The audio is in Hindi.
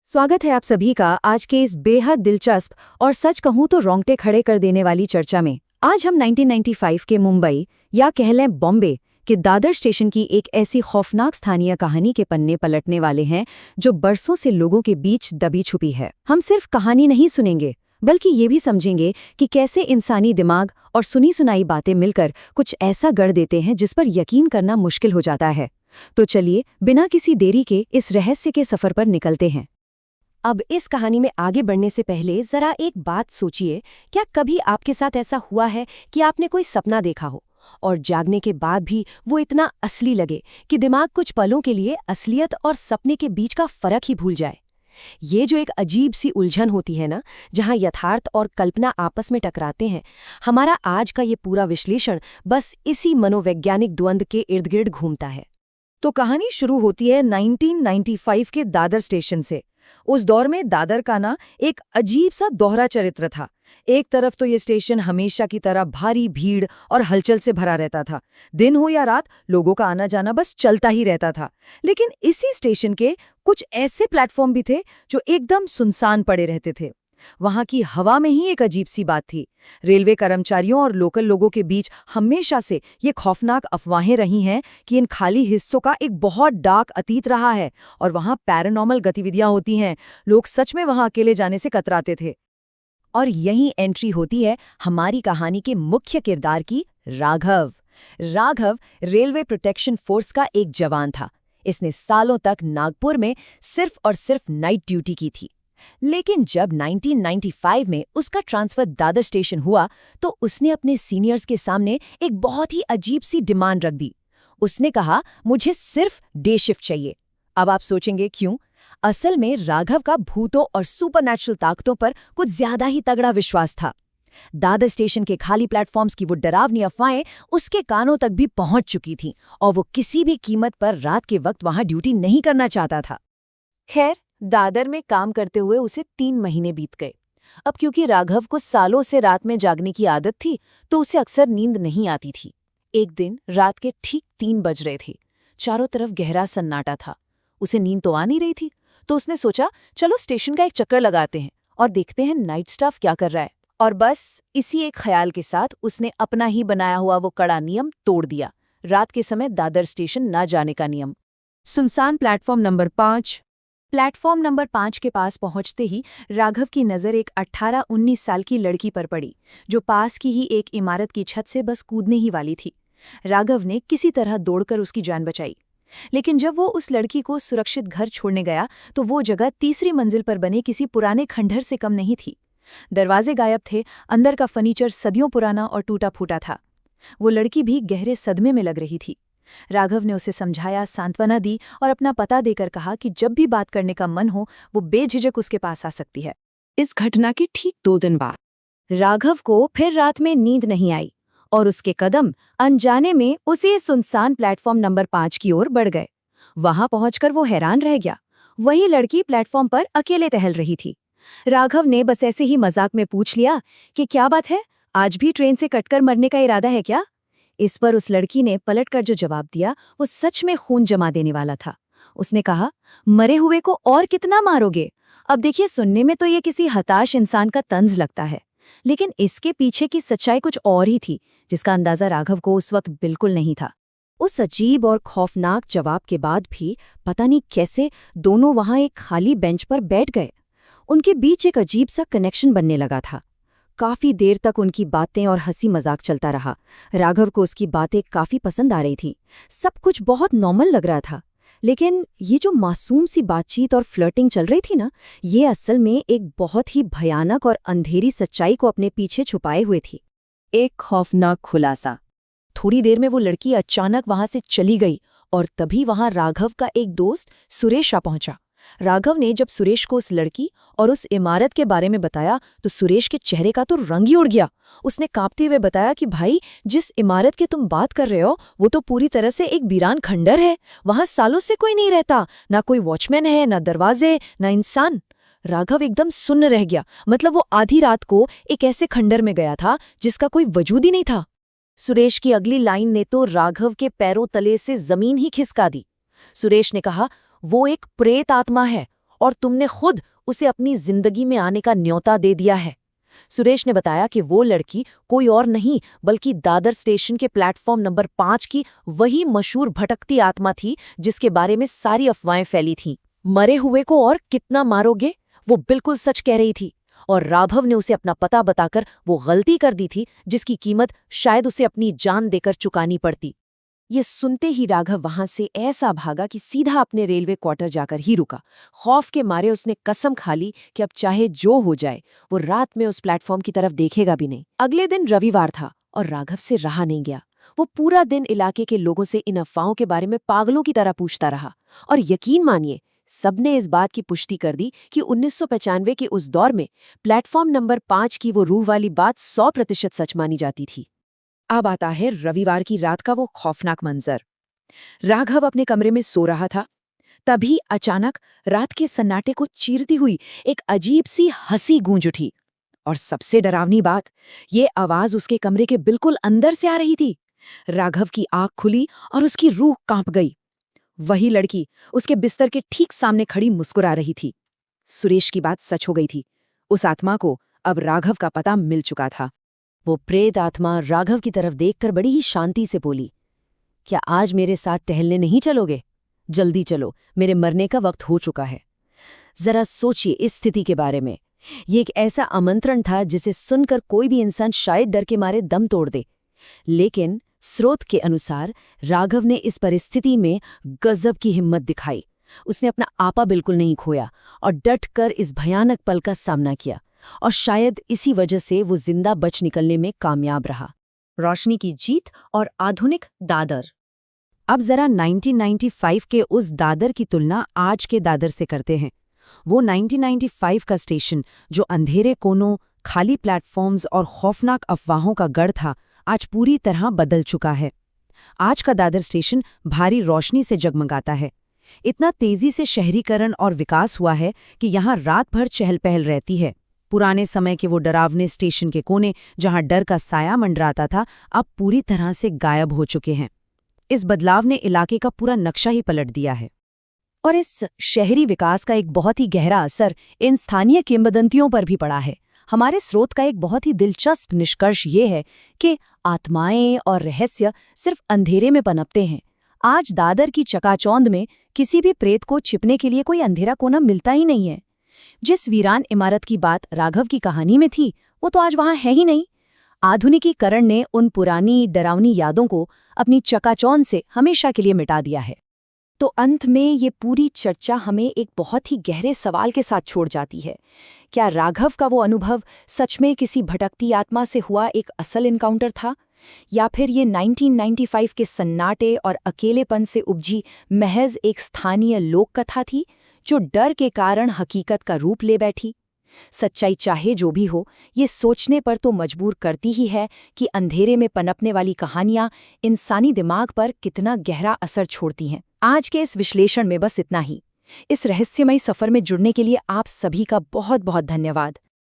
स्वागत है आप सभी का आज के इस बेहद दिलचस्प और सच कहूं तो रोंगटे खड़े कर देने वाली चर्चा में। आज हम 1995 के मुंबई या कह लें बॉम्बे के दादर स्टेशन की एक ऐसी खौफनाक स्थानीय कहानी के पन्ने पलटने वाले हैं जो बरसों से लोगों के बीच दबी छुपी है। हम सिर्फ कहानी नहीं सुनेंगे बल्कि ये भी समझेंगे कि कैसे इंसानी दिमाग और सुनी सुनाई बातें मिलकर कुछ ऐसा गढ़ देते हैं जिस पर यकीन करना मुश्किल हो जाता है। तो चलिए बिना किसी देरी के इस रहस्य के सफर पर निकलते हैं। अब इस कहानी में आगे बढ़ने से पहले जरा एक बात सोचिए, क्या कभी आपके साथ ऐसा हुआ है कि आपने कोई सपना देखा हो और जागने के बाद भी वो इतना असली लगे कि दिमाग कुछ पलों के लिए असलियत और सपने के बीच का फर्क ही भूल जाए। ये जो एक अजीब सी उलझन होती है ना, जहाँ यथार्थ और कल्पना आपस में टकराते हैं, हमारा आज का ये पूरा विश्लेषण बस इसी मनोवैज्ञानिक द्वंद्व के इर्द गिर्द घूमता है। तो कहानी शुरू होती है 1995 के दादर स्टेशन से। उस दौर में दादर का ना एक अजीब सा दोहरा चरित्र था। एक तरफ तो ये स्टेशन हमेशा की तरह भारी भीड़ और हलचल से भरा रहता था। दिन हो या रात लोगों का आना जाना बस चलता ही रहता था। लेकिन इसी स्टेशन के कुछ ऐसे प्लेटफॉर्म भी थे जो एकदम सुनसान पड़े रहते थे। वहां की हवा में ही एक अजीब सी बात थी। रेलवे कर्मचारियों और लोकल लोगों के बीच हमेशा से ये खौफनाक अफवाहें रही हैं कि इन खाली हिस्सों का एक बहुत डार्क अतीत रहा है और वहां पैरानॉर्मल गतिविधियां होती हैं। लोग सच में वहां अकेले जाने से कतराते थे। और यही एंट्री होती है हमारी कहानी के मुख्य किरदार की, Raghav. Raghav railway protection force का एक जवान था। इसने सालों तक नागपुर में सिर्फ और सिर्फ नाइट ड्यूटी की थी। लेकिन जब 1995 में उसका ट्रांसफर दादर स्टेशन हुआ तो उसने अपने सीनियर्स के सामने एक बहुत ही अजीब सी डिमांड रख दी। उसने कहा, मुझे सिर्फ डे शिफ्ट चाहिए। अब आप सोचेंगे क्यों? असल में राघव का भूतों और सुपरनैचुरल ताकतों पर कुछ ज्यादा ही तगड़ा विश्वास था। दादर स्टेशन के खाली प्लेटफॉर्म्स की वो डरावनी अफवाहें उसके कानों तक भी पहुंच चुकी थीं और वो किसी भी कीमत पर रात के वक्त वहां ड्यूटी नहीं करना चाहता था। खैर, दादर में काम करते हुए उसे 3 महीने बीत गए। अब क्योंकि राघव को सालों से रात में जागने की आदत थी तो उसे अक्सर नींद नहीं आती थी। एक दिन रात के ठीक 3 बज रहे थे। चारों तरफ गहरा सन्नाटा था। उसे नींद तो आ नहीं रही थी, तो उसने सोचा चलो स्टेशन का एक चक्कर लगाते हैं और देखते हैं नाइट स्टाफ क्या कर रहा है। और बस इसी एक ख्याल के साथ उसने अपना ही बनाया हुआ वो कड़ा नियम तोड़ दिया, रात के समय दादर स्टेशन न जाने का नियम। सुनसान प्लेटफॉर्म नंबर 5। प्लेटफॉर्म नंबर 5 के पास पहुंचते ही राघव की नज़र एक 18-19 साल की लड़की पर पड़ी, जो पास की ही एक इमारत की छत से बस कूदने ही वाली थी। राघव ने किसी तरह दौड़कर उसकी जान बचाई। लेकिन जब वो उस लड़की को सुरक्षित घर छोड़ने गया तो वो जगह तीसरी मंजिल पर बने किसी पुराने खंडहर से कम नहीं थी। दरवाजे गायब थे, अंदर का फर्नीचर सदियों पुराना और टूटा फूटा था। वो लड़की भी गहरे सदमे में लग रही थी। राघव ने उसे समझाया, सांत्वना दी और अपना पता देकर कहा कि जब भी बात करने का मन हो वो बेझिझक उसके पास आ सकती है। इस घटना के ठीक 2 दिन बाद राघव को फिर रात में नींद नहीं आई और उसके कदम अनजाने में उसी सुनसान प्लेटफॉर्म नंबर 5 की ओर बढ़ गए। वहां पहुंचकर वो हैरान रह गया। वही लड़की प्लेटफॉर्म पर अकेले टहल रही थी। राघव ने बस ऐसे ही मजाक में पूछ लिया कि क्या बात है, आज भी ट्रेन से कटकर मरने का इरादा है क्या? इस पर उस लड़की ने पलटकर जो जवाब दिया वो सच में खून जमा देने वाला था। उसने कहा, मरे हुए को और कितना मारोगे? अब देखिए, सुनने में तो ये किसी हताश इंसान का तंज लगता है, लेकिन इसके पीछे की सच्चाई कुछ और ही थी जिसका अंदाजा राघव को उस वक्त बिल्कुल नहीं था। उस अजीब और खौफनाक जवाब के बाद भी पता नहीं कैसे दोनों वहां एक खाली बेंच पर बैठ गए। उनके बीच एक अजीब सा कनेक्शन बनने लगा था। काफी देर तक उनकी बातें और हंसी मजाक चलता रहा। राघव को उसकी बातें काफी पसंद आ रही थी। सब कुछ बहुत नॉर्मल लग रहा था। लेकिन ये जो मासूम सी बातचीत और फ्लर्टिंग चल रही थी ना, ये असल में एक बहुत ही भयानक और अंधेरी सच्चाई को अपने पीछे छुपाए हुए थी। एक खौफनाक खुलासा। थोड़ी देर में वो लड़की अचानक वहां से चली गई और तभी वहां राघव का एक दोस्त सुरेश आ पहुंचा। राघव ने जब सुरेश को उस लड़की और उस इमारत के बारे में बताया तो सुरेश के चेहरे का तो रंग ही उड़ गया। उसने कांपते हुए बताया कि भाई, जिस इमारत की तुम बात कर रहे हो वो तो पूरी तरह से एक वीरान खंडर है। वहां सालों से कोई नहीं रहता, ना कोई वॉचमैन है, ना दरवाजे, ना इंसान। राघव एकदम सुन्न रह गया। मतलब वो आधी रात को एक ऐसे खंडर में गया था जिसका कोई वजूद ही नहीं था। सुरेश की अगली लाइन ने तो राघव के पैरों तले से जमीन ही खिसका दी। सुरेश ने कहा, वो एक प्रेत आत्मा है और तुमने खुद उसे अपनी जिंदगी में आने का न्योता दे दिया है। सुरेश ने बताया कि वो लड़की कोई और नहीं बल्कि दादर स्टेशन के प्लेटफॉर्म नंबर 5 की वही मशहूर भटकती आत्मा थी जिसके बारे में सारी अफवाहें फैली थीं। मरे हुए को और कितना मारोगे? वो बिल्कुल सच कह रही थी और राघव ने उसे अपना पता बताकर वो गलती कर दी थी जिसकी कीमत शायद उसे अपनी जान देकर चुकानी पड़ती। ये सुनते ही राघव वहां से ऐसा भागा कि सीधा अपने रेलवे क्वार्टर जाकर ही रुका। खौफ के मारे उसने कसम खा ली कि अब चाहे जो हो जाए वो रात में उस प्लेटफॉर्म की तरफ देखेगा भी नहीं। अगले दिन रविवार था और राघव से रहा नहीं गया। वो पूरा दिन इलाके के लोगों से इन अफवाहों के बारे में पागलों की तरह पूछता रहा और यकीन मानिए सबने इस बात की पुष्टि कर दी कि 1995 के उस दौर में प्लेटफॉर्म नंबर 5 की वो रूह वाली बात 100% सच मानी जाती थी। अब आता है रविवार की रात का वो खौफनाक मंजर। राघव अपने कमरे में सो रहा था, तभी अचानक रात के सन्नाटे को चीरती हुई एक अजीब सी हंसी गूंज उठी। और सबसे डरावनी बात, ये आवाज उसके कमरे के बिल्कुल अंदर से आ रही थी। राघव की आंख खुली और उसकी रूह कांप गई। वही लड़की उसके बिस्तर के ठीक सामने खड़ी मुस्कुरा रही थी। सुरेश की बात सच हो गई थी। उस आत्मा को अब राघव का पता मिल चुका था। वो प्रेत आत्मा राघव की तरफ देखकर बड़ी ही शांति से बोली, क्या आज मेरे साथ टहलने नहीं चलोगे? जल्दी चलो, मेरे मरने का वक्त हो चुका है। जरा सोचिए इस स्थिति के बारे में। ये एक ऐसा आमंत्रण था जिसे सुनकर कोई भी इंसान शायद डर के मारे दम तोड़ दे, लेकिन स्रोत के अनुसार राघव ने इस परिस्थिति में गजब की हिम्मत दिखाई। उसने अपना आपा बिल्कुल नहीं खोया और डट कर इस भयानक पल का सामना किया और शायद इसी वजह से वो जिंदा बच निकलने में कामयाब रहा। रोशनी की जीत और आधुनिक दादर। अब जरा 1995 के उस दादर की तुलना आज के दादर से करते हैं। वो 1995 का स्टेशन जो अंधेरे कोनों, खाली प्लेटफॉर्म्स और खौफनाक अफवाहों का गढ़ था, आज पूरी तरह बदल चुका है। आज का दादर स्टेशन भारी रोशनी से जगमगाता है। इतना तेजी से शहरीकरण और विकास हुआ है कि यहाँ रात भर चहल पहल रहती है। पुराने समय के वो डरावने स्टेशन के कोने जहाँ डर का साया मंडराता था, अब पूरी तरह से गायब हो चुके हैं। इस बदलाव ने इलाके का पूरा नक्शा ही पलट दिया है। और इस शहरी विकास का एक बहुत ही गहरा असर इन स्थानीय किंवदंतियों पर भी पड़ा है। हमारे स्रोत का एक बहुत ही दिलचस्प निष्कर्ष ये है कि आत्माएं और रहस्य सिर्फ अंधेरे में पनपते हैं। आज दादर की चकाचौंध में किसी भी प्रेत को छिपने के लिए कोई अंधेरा कोना मिलता ही नहीं है। जिस वीरान इमारत की बात राघव की कहानी में थी, वो तो आज वहां है ही नहीं। आधुनिकीकरण ने उन पुरानी डरावनी यादों को अपनी चकाचौंध से हमेशा के लिए मिटा दिया है। तो अंत में ये पूरी चर्चा हमें एक बहुत ही गहरे सवाल के साथ छोड़ जाती है। क्या राघव का वो अनुभव सच में किसी भटकती आत्मा से हुआ एक असल इनकाउंटर था, या फिर ये 1995 के सन्नाटे और अकेलेपन से उपजी महज एक स्थानीय लोक कथा थी जो डर के कारण हकीकत का रूप ले बैठी? सच्चाई चाहे जो भी हो, ये सोचने पर तो मजबूर करती ही है कि अंधेरे में पनपने वाली कहानियां इंसानी दिमाग पर कितना गहरा असर छोड़ती हैं। आज के इस विश्लेषण में बस इतना ही। इस रहस्यमयी सफर में जुड़ने के लिए आप सभी का बहुत बहुत धन्यवाद।